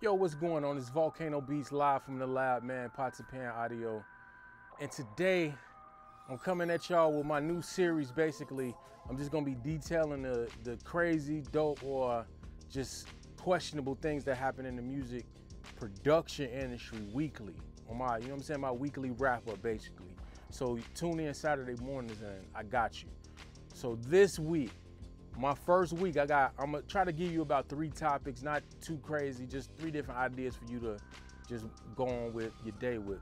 Yo, what's going on? It's Volcano Beats live from the lab, man. Pots and Pan Audio. And today, I'm coming at y'all with my new series, basically. I'm just gonna be detailing the crazy, dope, or just questionable things that happen in the music production industry weekly. On my, you know what I'm saying, my weekly wrap up, basically. So tune in Saturday mornings and I got you. So this week, my first week, I'm gonna try to give you about 3 topics, not too crazy, just 3 different ideas for you to just go on with your day with.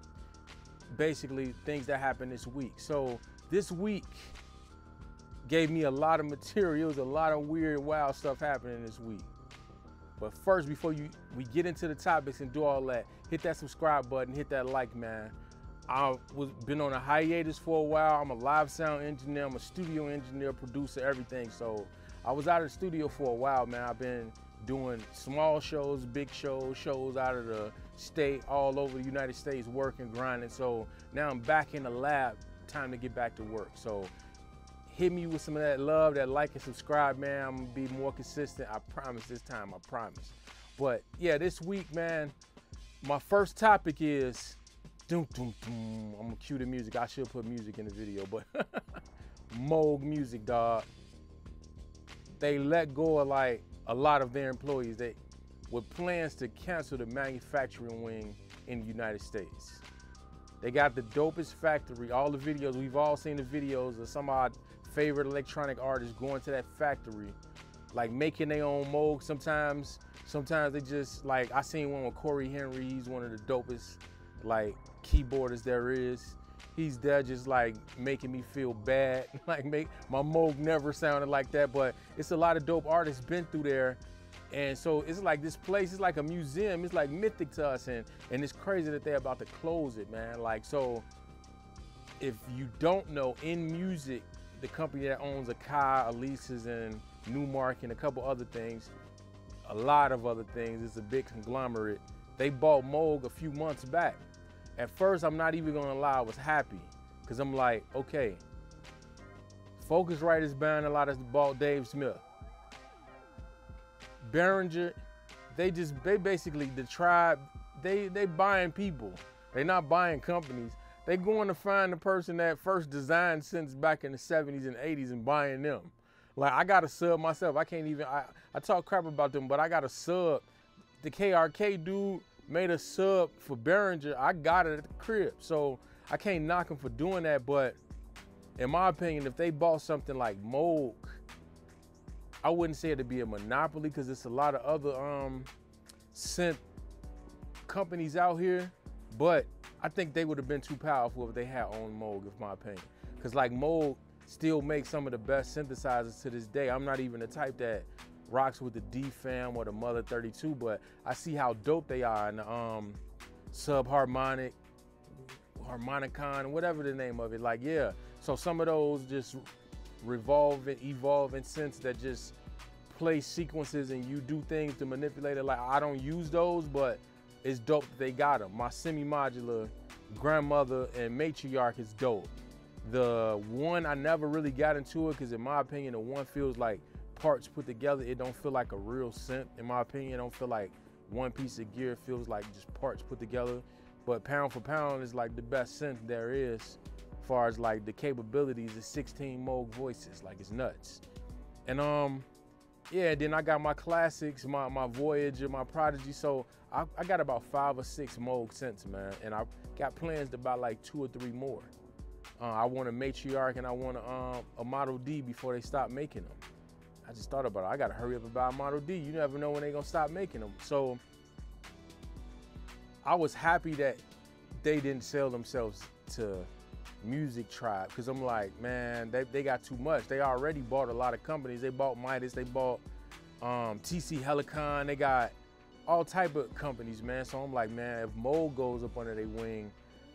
Basically, things that happened this week. So this week gave me a lot of materials, a lot of weird, wild stuff happening this week. But first, before we get into the topics and do all that, hit that subscribe button, hit that like, man. I've been on a hiatus for a while. I'm a live sound engineer, I'm a studio engineer, producer, everything. So I was out of the studio for a while, man. I've been doing small shows, big shows, shows out of the state, all over the United States, working, grinding. So now I'm back in the lab, time to get back to work. So hit me with some of that love, that like and subscribe, man. I'm gonna be more consistent. I promise this time, I promise. But yeah, this week, man, my first topic is, I'm gonna cue the music. I should put music in the video, but Moog music, dog. They let go of like a lot of their employees. They with plans to cancel the manufacturing wing in the United States. They got the dopest factory. All the videos, we've all seen the videos of some of our favorite electronic artists going to that factory, like making their own Moog. Sometimes they just, like, I seen one with Corey Henry. He's one of the dopest, like, keyboarders there is. He's there just like making me feel bad. Like, my Moog never sounded like that, but it's a lot of dope artists been through there. And so it's like this place is like a museum. It's like mythic to us, and it's crazy that they're about to close it, man. Like, so if you don't know, in music, the company that owns Akai, Elisa's, and Newmark, and a couple other things, a lot of other things, it's a big conglomerate. They bought Moog a few months back. At first, I'm not even gonna lie, I was happy, because I'm like, okay, Focusrite is buying a lot of bought Dave Smith. Behringer, they basically, the tribe, they buying people. They not buying companies. They going to find the person that first designed synths back in the 70s and 80s and buying them. Like, I got a sub myself. I can't even, I talk crap about them, but I got a sub. The KRK dude made a sub for Behringer. I got it at the crib. So I can't knock him for doing that, but in my opinion, if they bought something like Moog, I wouldn't say it'd be a monopoly, because it's a lot of other synth companies out here, but I think they would have been too powerful if they had owned Moog, in my opinion. Because like Moog still makes some of the best synthesizers to this day. I'm not even the type that rocks with the D-Fam or the Mother 32, but I see how dope they are in the subharmonic, harmonicon, whatever the name of it. Like, yeah, so some of those just evolve in synths that just play sequences and you do things to manipulate it. Like, I don't use those, but it's dope that they got them. My semi-modular grandmother and matriarch is dope. The one, I never really got into it, because in my opinion, the one feels like parts put together. It don't feel like a real synth, in my opinion. It don't feel like one piece of gear. It feels like just parts put together. But pound for pound is like the best synth there is, as far as like the capabilities. Is 16 Moog voices, like, it's nuts. And yeah, then I got my classics, my Voyager, my Prodigy. So I got about 5 or 6 Moog synths, man. And I got plans to buy like 2 or 3 more. I want a Matriarch and I want a Model D before they stop making them. I just thought about it. I gotta hurry up and buy a Model D. You never know when they're gonna stop making them. So I was happy that they didn't sell themselves to Music Tribe, because I'm like, man, they got too much. They already bought a lot of companies. They bought Midas, they bought TC Helicon, they got all type of companies, man. So I'm like, man, if Moog goes up under their wing,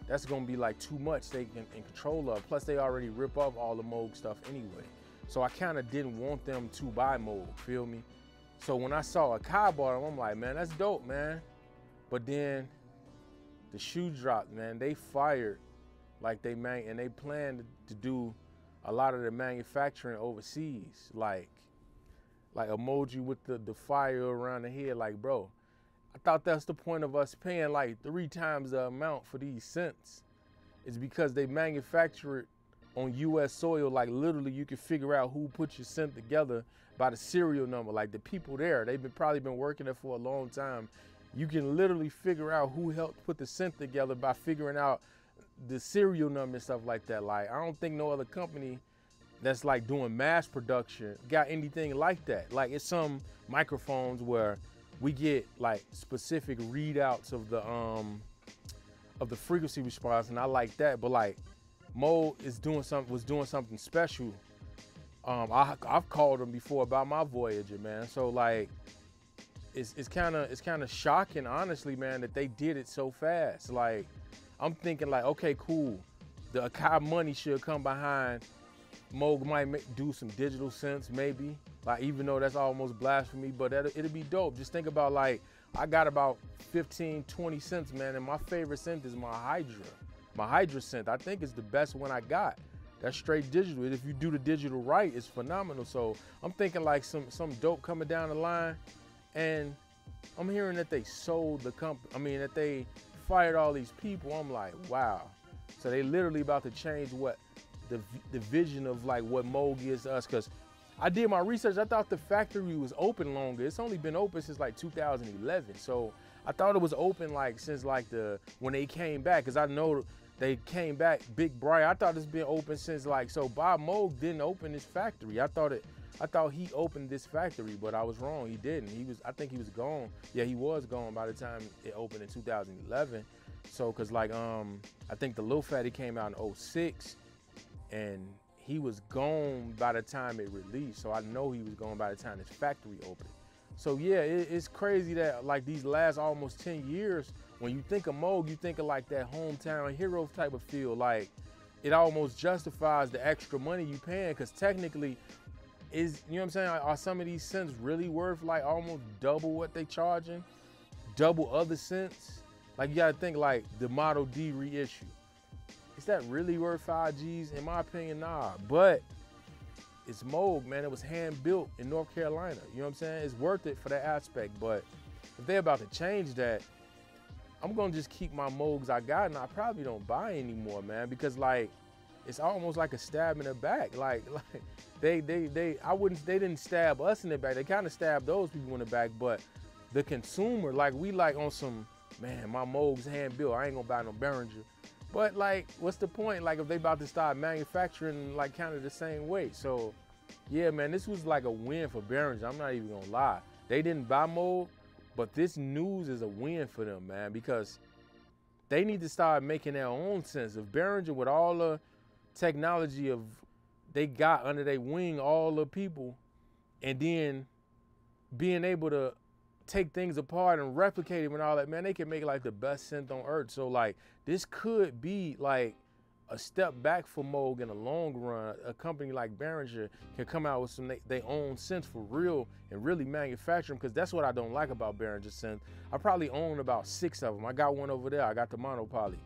that's gonna be like too much they can in control of. Plus they already rip off all the Moog stuff anyway. So I kind of didn't want them to buy Moog, feel me? So when I saw Akai bought them, I'm like, man, that's dope, man. But then the shoe dropped, man. They fired like they and they planned to do a lot of the manufacturing overseas, like emoji with the fire around the head. Like, bro, I thought that's the point of us paying like 3 times the amount for these synths. It's because they manufacture it on US soil. Like literally you can figure out who put your synth together by the serial number. Like the people there, they've probably been working there for a long time. You can literally figure out who helped put the synth together by figuring out the serial number and stuff like that. Like I don't think no other company that's like doing mass production got anything like that. Like it's some microphones where we get like specific readouts of the frequency response, and I like that. But like Moog was doing something special. I've called them before about my Voyager, man. So like it's kind of shocking, honestly, man, that they did it so fast. Like I'm thinking like, okay, cool, the Akai money should come behind. Moog might do some digital synths, maybe. Like even though that's almost blasphemy, but it'll be dope. Just think about like I got about 15, 20 cents, man, and my favorite synth is my Hydra synth. I think it's the best one I got. That's straight digital. If you do the digital right, it's phenomenal. So I'm thinking like some dope coming down the line, and I'm hearing that they sold the company. I mean that they fired all these people. I'm like, wow. So they literally about to change what the vision of like what Moog is to us. Cause I did my research. I thought the factory was open longer. It's only been open since like 2011. So I thought it was open like since like when they came back. Cause I know they came back big bright. I thought it's been open since like, so Bob Moog didn't open his factory. I thought he opened this factory, but I was wrong. He didn't. I think he was gone. Yeah, he was gone by the time it opened in 2011. So, cause like, I think the Lil Fatty came out in 06 and he was gone by the time it released. So I know he was gone by the time his factory opened. So yeah, it's crazy that like these last almost 10 years, when you think of Moog, you think of like that hometown hero type of feel. Like it almost justifies the extra money you paying, cause technically you know what I'm saying? Are some of these synths really worth like almost double what they charging? Double other synths? Like you gotta think like the Model D reissue. Is that really worth 5 G's? In my opinion, nah. But it's Moog, man. It was hand built in North Carolina. You know what I'm saying? It's worth it for that aspect. But if they're about to change that, I'm gonna just keep my Moogs I got, and I probably don't buy anymore, man, because like it's almost like a stab in the back. Like they didn't stab us in the back. They kind of stabbed those people in the back, but the consumer, like we like on some, man, my Moog's hand built. I ain't gonna buy no Behringer. But like, what's the point? Like if they about to start manufacturing like kind of the same way. So yeah, man, this was like a win for Behringer. I'm not even gonna lie. They didn't buy Moog, but this news is a win for them, man, because they need to start making their own sense. If Behringer, with all the technology of they got under their wing, all the people, and then being able to take things apart and replicate them and all that, man, they can make like the best synth on earth. So like this could be like a step back for Moog in the long run. A company like Behringer can come out with some they own synths for real and really manufacture them, because that's what I don't like about Behringer synth. I probably own about 6 of them. I got one over there. I got the monopoly.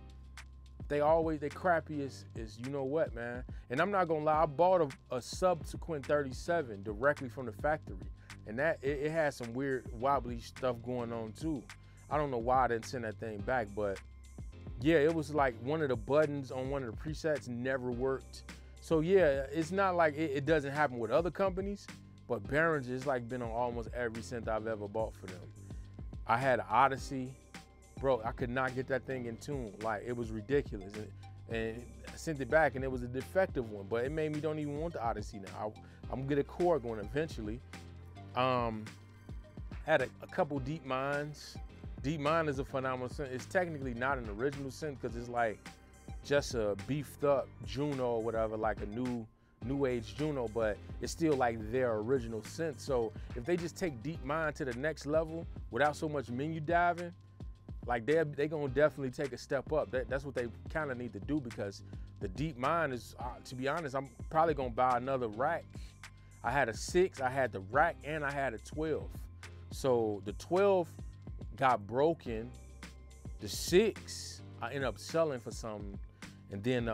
They crappy is you know what, man. And I'm not gonna lie, I bought a subsequent 37 directly from the factory. And that it had some weird wobbly stuff going on too. I don't know why I didn't send that thing back, but yeah, it was like one of the buttons on one of the presets never worked. So yeah, it's not like it doesn't happen with other companies, but Behringer has like been on almost every synth I've ever bought for them. I had an Odyssey, bro, I could not get that thing in tune. Like it was ridiculous. And I sent it back and it was a defective one, but it made me don't even want the Odyssey now. I'm gonna get a Korg one eventually. Had a couple Deep Minds. Deep Mind is a phenomenal synth. It's technically not an original synth because it's like just a beefed up Juno or whatever, like a new age Juno, but it's still like their original synth. So if they just take Deep Mind to the next level without so much menu diving, like they're gonna definitely take a step up. That's what they kind of need to do, because the Deep Mind is, to be honest, I'm probably gonna buy another rack. I had a 6, I had the rack, and I had a 12. So the 12 got broken. The 6 I ended up selling for something, and then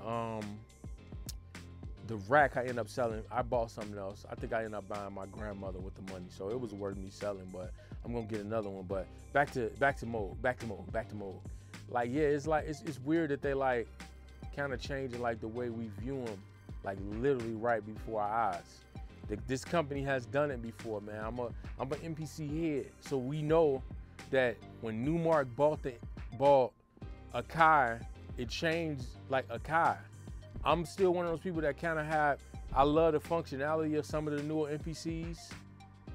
the rack I end up selling, I bought something else. I think I ended up buying my grandmother with the money, so it was worth me selling. But I'm gonna get another one. But back to Moog. Like, yeah, it's weird that they like kind of changing like the way we view them, like literally right before our eyes. This company has done it before, man. I'm an MPC head, so we know that when Newmark bought Akai, it changed like Akai. I'm still one of those people that kind of I love the functionality of some of the newer MPCs,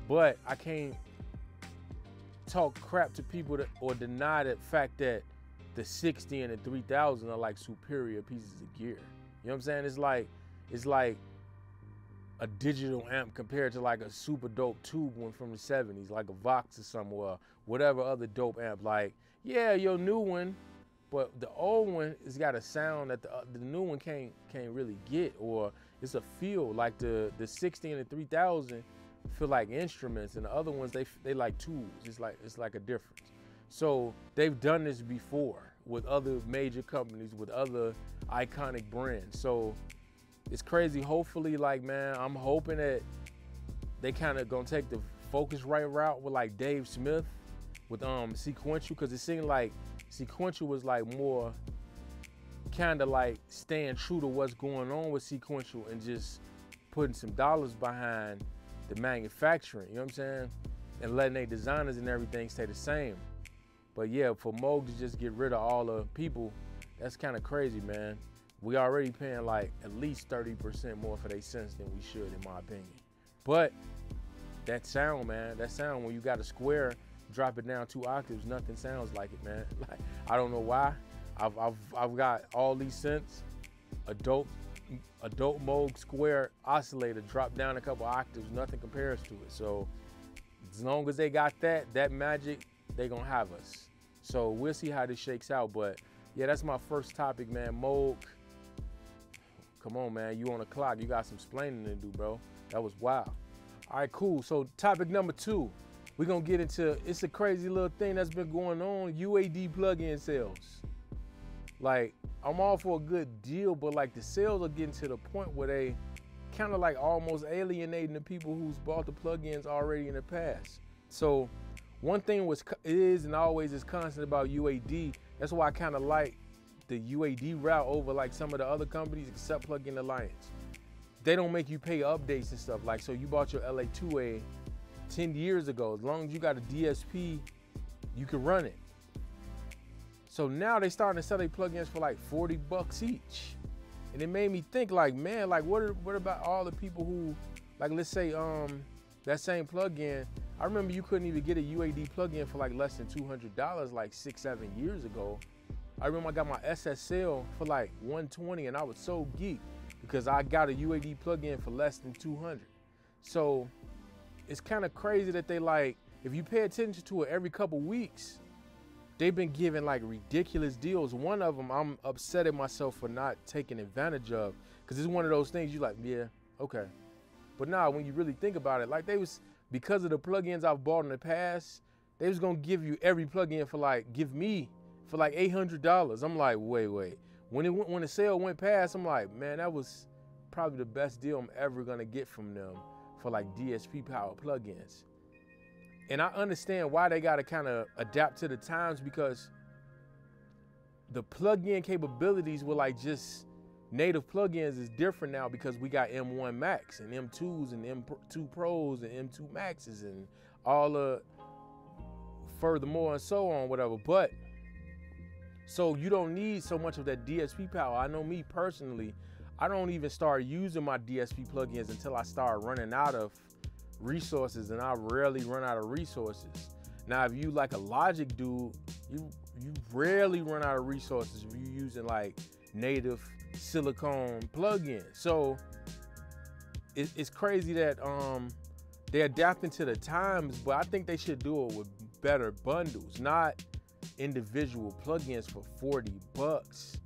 but I can't talk crap to people or deny the fact that the 60 and the 3000 are like superior pieces of gear. You know what I'm saying? It's like a digital amp compared to like a super dope tube one from the 70s, like a Vox or something, or whatever other dope amp. Like, yeah, your new one, but the old one has got a sound that the new one can't really get, or it's a feel. Like the 60 and the 3000 feel like instruments, and the other ones they like tools. It's like a difference. So they've done this before with other major companies, with other iconic brands. So it's crazy. Hopefully, like, man, I'm hoping that they kind of gonna take the Focusrite route with like Dave Smith with Sequential, because it seemed like Sequential was like more kind of like staying true to what's going on with Sequential and just putting some dollars behind the manufacturing, you know what I'm saying? And letting their designers and everything stay the same. But yeah, for Moog to just get rid of all the people, that's kind of crazy, man. We already paying like at least 30% more for their cents than we should, in my opinion. But that sound, man, that sound when you got a square, drop it down 2 octaves, nothing sounds like it, man. Like, I don't know why. I've got all these synths, a dope Moog square oscillator, drop down a couple octaves, nothing compares to it. So as long as they got that magic, they gonna have us. So we'll see how this shakes out. But yeah, that's my first topic, man. Moog, come on, man, you on the clock. You got some explaining to do, bro. That was wild. All right, cool. So topic number 2, we're gonna get into, it's a crazy little thing that's been going on, UAD plugin sales. Like, I'm all for a good deal, but like the sales are getting to the point where they kind of like almost alienating the people who's bought the plugins already in the past. So one thing is and always is constant about UAD. That's why I kind of like the UAD route over like some of the other companies except Plugin Alliance. They don't make you pay updates and stuff. Like, so you bought your LA2A 10 years ago. As long as you got a DSP, you can run it. So now they starting to sell their plugins for like 40 bucks each. And it made me think like, man, like what about all the people who, like, let's say that same plugin, I remember you couldn't even get a UAD plugin for like less than $200 like 6-7 years ago. I remember I got my SSL for like $120 and I was so geeked because I got a UAD plugin for less than $200. So it's kind of crazy that they like, if you pay attention to it every couple weeks, they've been giving like ridiculous deals. One of them I'm upset at myself for not taking advantage of, because it's one of those things you like, yeah, okay. But nah, when you really think about it, like they was, because of the plugins I've bought in the past, they was gonna give you every plugin for like, give me for like $800. I'm like, wait. When the sale went past, I'm like, man, that was probably the best deal I'm ever gonna get from them for like DSP powered plugins. And I understand why they gotta kind of adapt to the times, because the plugin capabilities with like just native plugins is different now, because we got M1 Max and M2s and M2 Pros and M2 Maxes and all the furthermore and so on, whatever. But so you don't need so much of that DSP power. I know me personally, I don't even start using my DSP plugins until I start running out of resources, and I rarely run out of resources. Now, if you like a Logic dude, you rarely run out of resources if you're using like native silicone plugins. So it's crazy that they're adapting to the times, but I think they should do it with better bundles, not individual plugins for 40 bucks.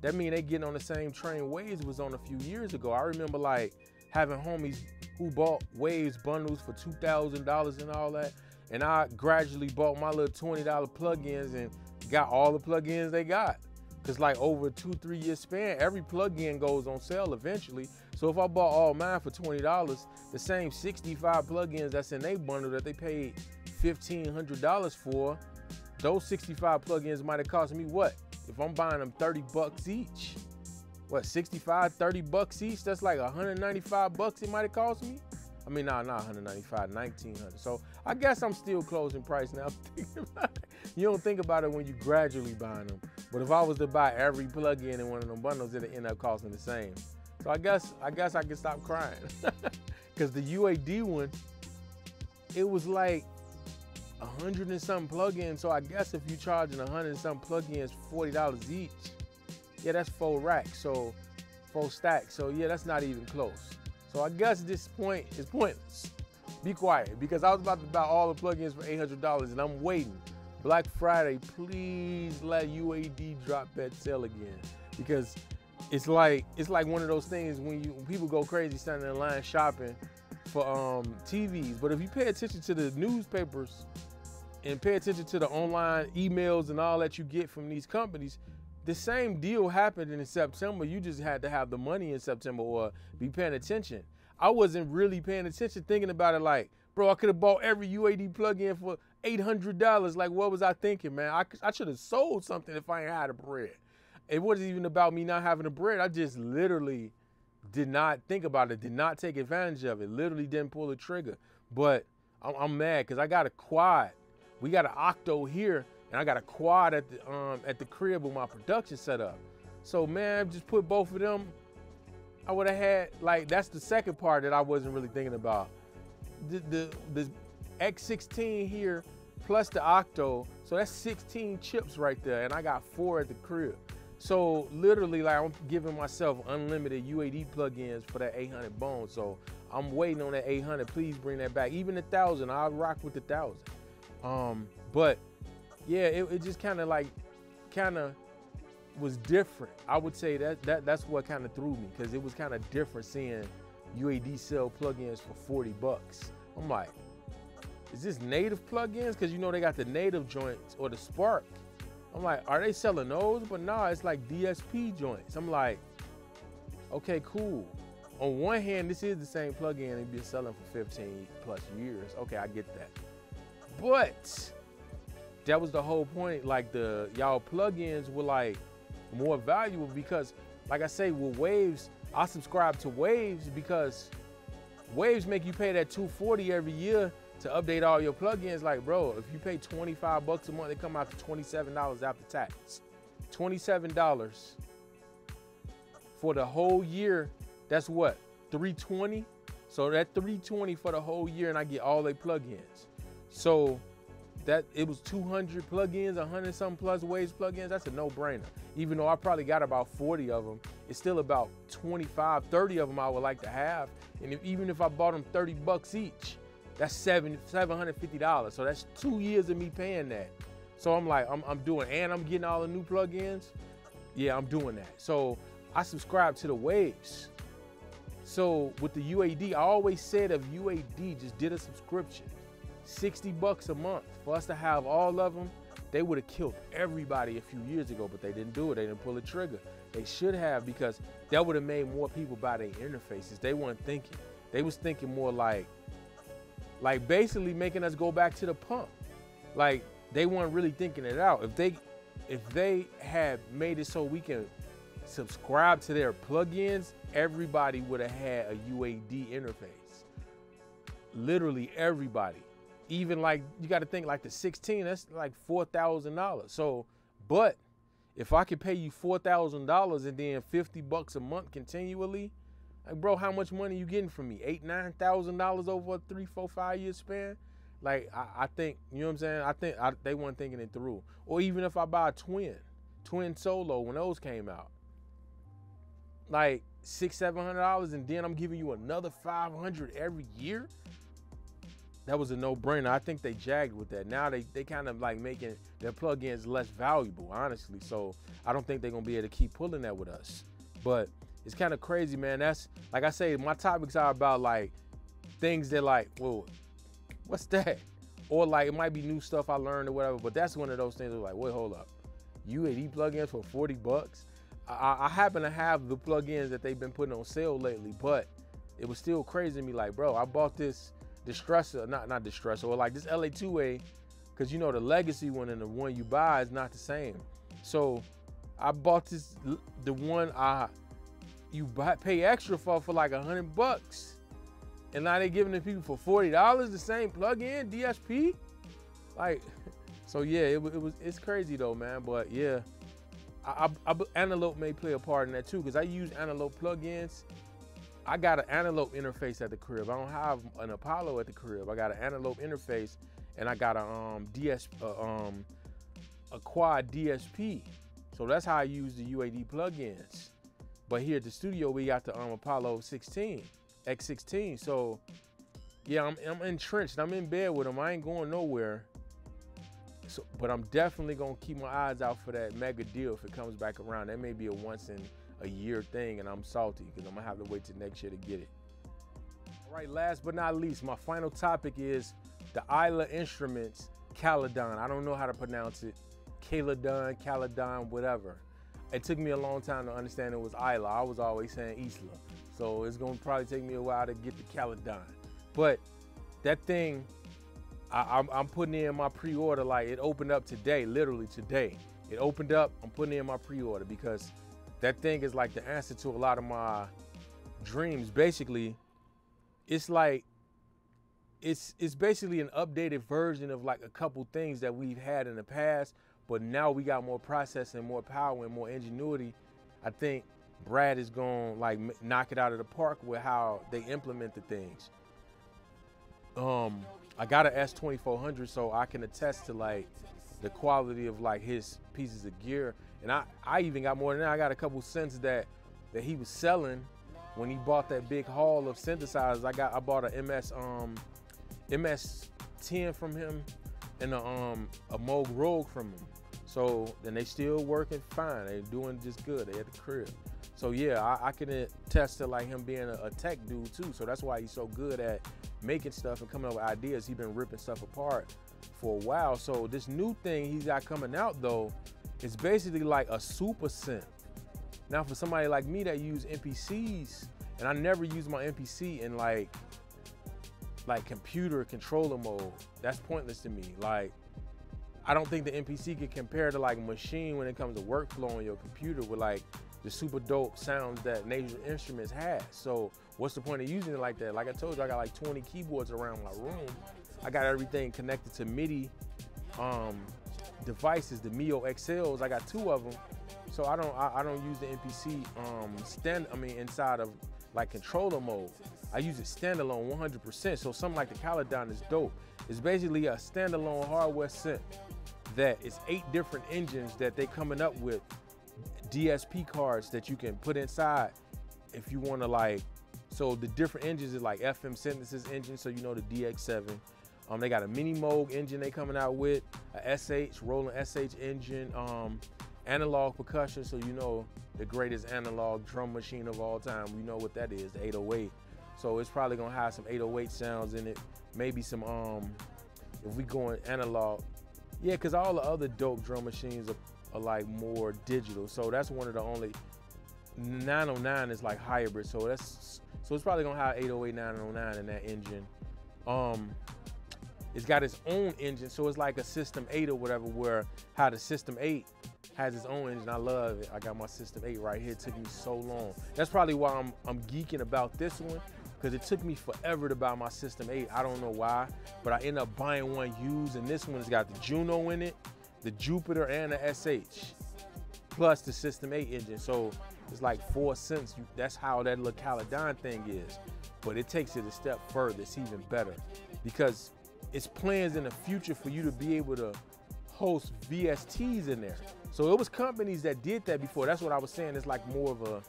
That mean they getting on the same train Waves was on a few years ago. I remember like having homies who bought Waves bundles for $2,000 and all that, and I gradually bought my little $20 plugins and got all the plugins they got. Cause like over a 2-3 year span, every plugin goes on sale eventually. So if I bought all mine for $20, the same 65 plugins that's in their bundle that they paid $1,500 for, those 65 plugins might have cost me what? If I'm buying them 30 bucks each, what, 65, 30 bucks each? That's like 195 bucks it might have cost me. I mean, nah, not 195, 1,900. So I guess I'm still closing price now. Thinking about it. You don't think about it when you gradually buying them. But if I was to buy every plugin in one of them bundles, it'd end up costing the same. So I guess I can stop crying. Because the UAD one, it was like 100 and something plugins. So I guess if you're charging 100 and something plugins $40 each, yeah, that's 4 racks, so 4 stacks. So yeah, that's not even close. So I guess this point is pointless. Be quiet, because I was about to buy all the plugins for $800 and I'm waiting. Black Friday, please let UAD drop that sale again, because it's like one of those things when people go crazy standing in line shopping for TVs. But if you pay attention to the newspapers and pay attention to the online emails and all that you get from these companies, the same deal happened in September. You just had to have the money in September or be paying attention. I wasn't really paying attention, thinking about it like, bro, I could have bought every UAD plugin for $800. Like, what was I thinking, man? I should have sold something if I ain't had the bread. It wasn't even about me not having the bread. I just literally did not think about it, did not take advantage of it, literally didn't pull the trigger. But I'm mad because I got a quad. We got an octo here, and I got a quad at the crib with my production set up. So man, just put both of them. I would have had, like, that's the second part that I wasn't really thinking about. The X16 here plus the octo, so that's 16 chips right there, and I got 4 at the crib. So literally, like, I'm giving myself unlimited UAD plugins for that 800 bone. So I'm waiting on that 800. Please bring that back. Even 1,000, I'll rock with 1,000. But yeah, it just kind of was different. I would say that's what kind of threw me, because it was kind of different seeing UAD sell plugins for 40 bucks. I'm like, is this native plugins? Because you know they got the native joints or the Spark. I'm like, are they selling those? But nah, it's like DSP joints. I'm like, okay, cool. On one hand, this is the same plugin they've been selling for 15 plus years. Okay, I get that. But that was the whole point. Like, y'all plugins were like more valuable because, like I say, with Waves, I subscribe to Waves because Waves make you pay that $240 every year to update all your plugins. Like, bro, if you pay 25 bucks a month, they come out to $27 after tax. $27 for the whole year. That's what, $320? So that $320 for the whole year, and I get all their plugins. So that it was 200 plugins, 100 something plus Waves plugins. That's a no-brainer. Even though I probably got about 40 of them, it's still about 25, 30 of them I would like to have. And even if I bought them 30 bucks each, that's $750. So that's 2 years of me paying that. So I'm like, I'm doing, and I'm getting all the new plugins. Yeah, I'm doing that. So I subscribe to the Waves. So with the UAD, I always said if UAD just did a subscription, 60 bucks a month for us to have all of them, they would have killed everybody a few years ago, but they didn't do it. They didn't pull the trigger. They should have, because that would have made more people buy their interfaces. They weren't thinking. They was thinking more like basically making us go back to the pump. Like, they weren't really thinking it out. If they had made it so we can subscribe to their plugins, everybody would have had a UAD interface. Literally everybody. Even like, you got to think like the 16, that's like $4,000. So, but if I could pay you $4,000 and then 50 bucks a month continually, like, bro, how much money you getting from me? $8,000, $9,000 over a 3, 4, 5 year span? Like, I think, you know what I'm saying? I think they weren't thinking it through. Or even if I buy a twin solo when those came out, like $600, $700, and then I'm giving you another $500 every year. That was a no-brainer. I think they jagged with that. Now they kind of like making their plugins less valuable, honestly. So I don't think they're gonna be able to keep pulling that with us. But it's kind of crazy, man. That's, like I say, my topics are about like things that like, whoa, what's that? Or like it might be new stuff I learned or whatever. But that's one of those things that like, wait, hold up. UAD plugins for 40 bucks? I happen to have the plugins that they've been putting on sale lately, but it was still crazy to me. Like, bro, I bought this distressor, not distressor, or like this LA2A, because you know the legacy one and the one you buy is not the same. So I bought this, the one pay extra for like $100, and now they giving it to people for $40, the same plug-in DSP. Like, so yeah, it's crazy though, man. But yeah, Antelope may play a part in that too, because I use Antelope plugins. I got an Antelope interface at the crib. I don't have an Apollo at the crib. I got an Antelope interface, and I got a quad DSP. So that's how I use the UAD plugins. But here at the studio, we got the Apollo 16, X16. So yeah, I'm entrenched. I'm in bed with them. I ain't going nowhere. So, but I'm definitely gonna keep my eyes out for that mega deal if it comes back around. That may be a once in a year thing, and I'm salty because I'm gonna have to wait till next year to get it. All right, last but not least, my final topic is the Isla Instruments Caladan. I don't know how to pronounce it. Caladan, whatever. It took me a long time to understand it was Isla. I was always saying Isla. So it's gonna probably take me a while to get the Caladan. But that thing, I'm putting in my pre-order. Like, it opened up today, literally today. It opened up, I'm putting in my pre-order because that thing is like the answer to a lot of my dreams. Basically, it's like, it's basically an updated version of like a couple things that we've had in the past, but now we got more processing, more power, and more ingenuity. I think Brad is gonna like knock it out of the park with how they implement the things. I got an S2400, so I can attest to like the quality of like his pieces of gear. And I even got more than that. I got a couple synths that he was selling when he bought that big haul of synthesizers. I bought a MS-10 from him and a Moog Rogue from him. So then they still working fine. They doing just good. They at the crib. So yeah, I can attest to like him being a tech dude too. So that's why he's so good at making stuff and coming up with ideas. He's been ripping stuff apart for a while. So this new thing he's got coming out though, is basically like a super synth. Now for somebody like me that use MPCs, and I never use my MPC in like computer controller mode, that's pointless to me. Like, I don't think the MPC can compare to like machine when it comes to workflow on your computer with like the super dope sounds that Nature Instruments has. So what's the point of using it like that? Like I told you, I got like 20 keyboards around my room. I got everything connected to MIDI devices, the Mio XLs. I got 2 of them. So I don't use the MPC inside of like controller mode. I use it standalone 100%. So something like the Caladan is dope. It's basically a standalone hardware synth that is 8 different engines that they coming up with, DSP cards that you can put inside if you want to like. So the different engines is like FM synthesis engine, so you know the DX7. They got a mini Moog engine they coming out with, a SH, rolling SH engine, analog percussion, so you know the greatest analog drum machine of all time. We know what that is, the 808. So it's probably gonna have some 808 sounds in it, maybe some, if we going analog. Yeah, cause all the other dope drum machines are like more digital. So that's one of the only, 909 is like hybrid. So it's probably gonna have 808, 909 in that engine. It's got its own engine, so it's like a System 8 or whatever, where how the System 8 has its own engine. I love it. I got my System 8 right here. It took me so long. That's probably why I'm geeking about this one, because it took me forever to buy my System 8. I don't know why, but I ended up buying one used, and this one's got the Juno in it, the Jupiter, and the SH, plus the System 8 engine. So it's like 4 cents. That's how that little Caladan thing is. But it takes it a step further. It's even better, because it's plans in the future for you to be able to host VSTs in there. So it was companies that did that before. That's what I was saying. It's like more of a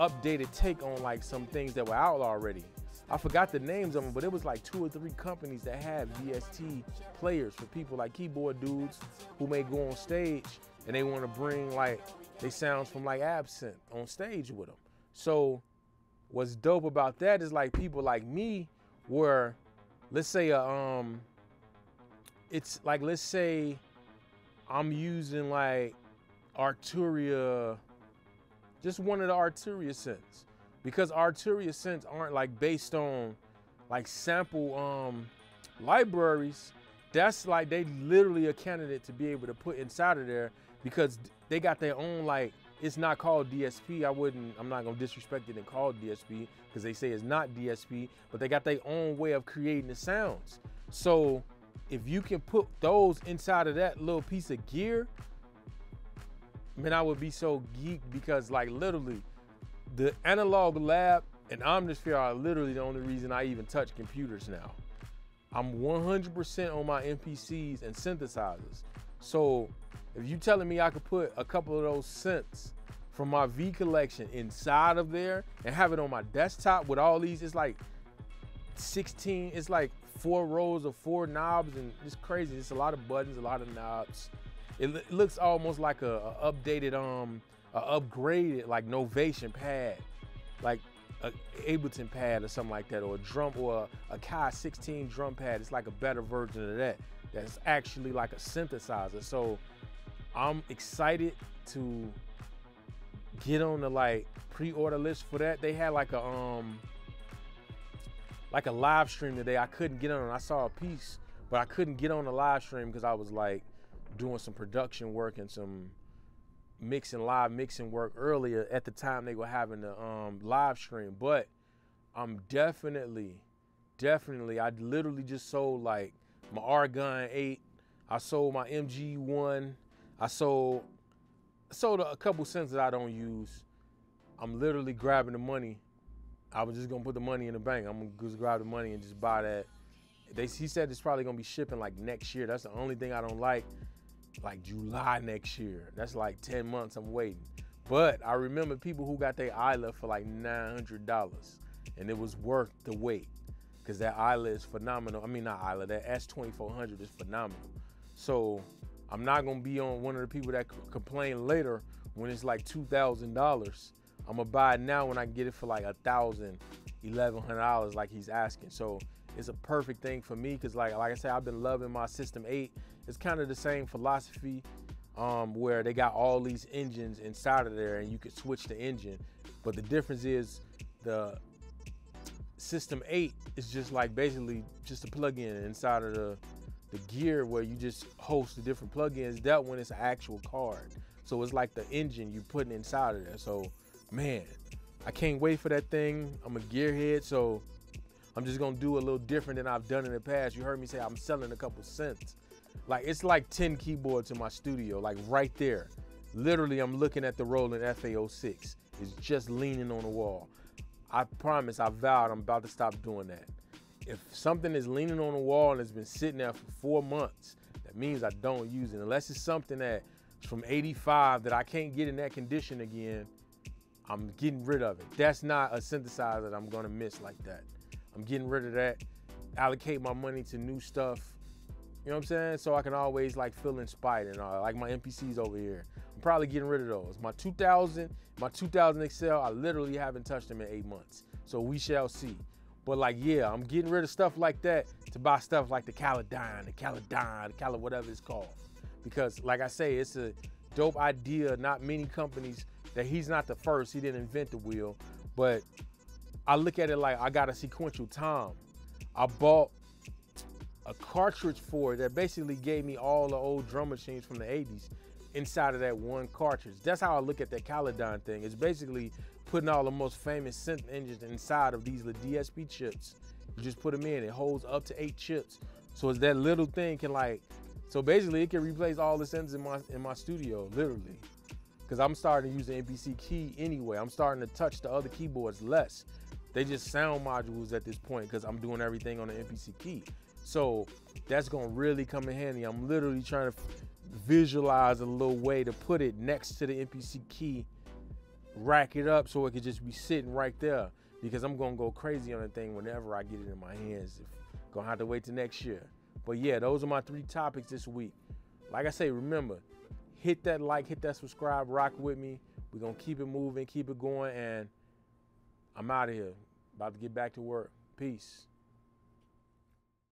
updated take on like some things that were out already. I forgot the names of them, but it was like 2 or 3 companies that had VST players for people like keyboard dudes who may go on stage and they want to bring like they sounds from like Absinthe on stage with them. So what's dope about that is like people like me were, let's say it's like, let's say I'm using like Arturia just one of the Arturia synths. Because Arturia synths aren't like based on like sample libraries. That's like they literally a candidate to be able to put inside of there because they got their own, like, it's not called DSP. I'm not gonna disrespect it and call it DSP because they say it's not DSP, but they got their own way of creating the sounds. So if you can put those inside of that little piece of gear, man, I would be so geeked because like literally the Analog Lab and Omnisphere are literally the only reason I even touch computers now. I'm 100% on my MPCs and synthesizers. So if you telling me I could put a couple of those synths from my V collection inside of there and have it on my desktop with all these, it's like 16, it's like 4 rows of 4 knobs, and it's crazy. It's a lot of buttons, a lot of knobs. It looks almost like a updated, a upgraded like Novation pad, like a Ableton pad or something like that, or a drum, or a Kai 16 drum pad. It's like a better version of that. That's actually like a synthesizer. So I'm excited to get on the like pre-order list for that. They had like a live stream today. I couldn't get on. I saw a piece, but I couldn't get on the live stream because I was like doing some production work and some live mixing work earlier at the time they were having the live stream. But I'm definitely, I literally just sold like my Argon 8. I sold my MG1. I sold a couple cents that I don't use. I'm literally grabbing the money. I was just gonna put the money in the bank. I'm gonna just grab the money and just buy that. He said it's probably gonna be shipping like next year. That's the only thing I don't like July next year. That's like 10 months I'm waiting. But I remember people who got their Isla for like $900, and it was worth the wait because that Isla is phenomenal. I mean, not Isla, that S2400 is phenomenal. So I'm not gonna be on one of the people that complain later when it's like $2,000. I'm gonna buy it now when I can get it for like $1,000, $1,100 like he's asking. So it's a perfect thing for me because like I said, I've been loving my System 8. It's kind of the same philosophy where they got all these engines inside of there and you could switch the engine. But the difference is the System 8 is just like basically just a plug-in inside of the gear where you just host the different plugins. That one is an actual card. So it's like the engine you putting inside of there. So man, I can't wait for that thing. I'm a gearhead, so I'm just gonna do a little different than I've done in the past. You heard me say I'm selling a couple cents. Like it's like 10 keyboards in my studio, like right there. Literally, I'm looking at the Roland FA06. It's just leaning on the wall. I promise, I vowed I'm about to stop doing that. If something is leaning on the wall and it's been sitting there for 4 months, that means I don't use it. Unless it's something that's from 85 that I can't get in that condition again, I'm getting rid of it. That's not a synthesizer that I'm gonna miss like that. I'm getting rid of that, allocate my money to new stuff, you know what I'm saying? So I can always like feel inspired and all, like my MPCs over here. I'm probably getting rid of those. My 2000 XL, I literally haven't touched them in 8 months. So we shall see. But like, yeah, I'm getting rid of stuff like that to buy stuff like the Caladan, whatever it's called. Because like I say, it's a dope idea. Not many companies, that he's not the first, he didn't invent the wheel, but I look at it like I got a sequential time. I bought a cartridge for it that basically gave me all the old drum machines from the 80s inside of that one cartridge. That's how I look at that Caladan thing. It's basically putting all the most famous synth engines inside of these little DSP chips. You just put them in, it holds up to 8 chips. So it's that little thing can like, so basically it can replace all the synths in my studio, literally. Because I'm starting to use the MPC key anyway. I'm starting to touch the other keyboards less. They just sound modules at this point because I'm doing everything on the MPC key. So that's gonna really come in handy. I'm literally trying to visualize a little way to put it next to the MPC key, rack it up so it could just be sitting right there, because I'm gonna go crazy on the thing whenever I get it in my hands. Gonna have to wait till next year. But yeah, those are my 3 topics this week. Like I say, remember, hit that like, hit that subscribe, rock with me. We're gonna keep it moving, keep it going, and I'm out of here. About to get back to work. Peace.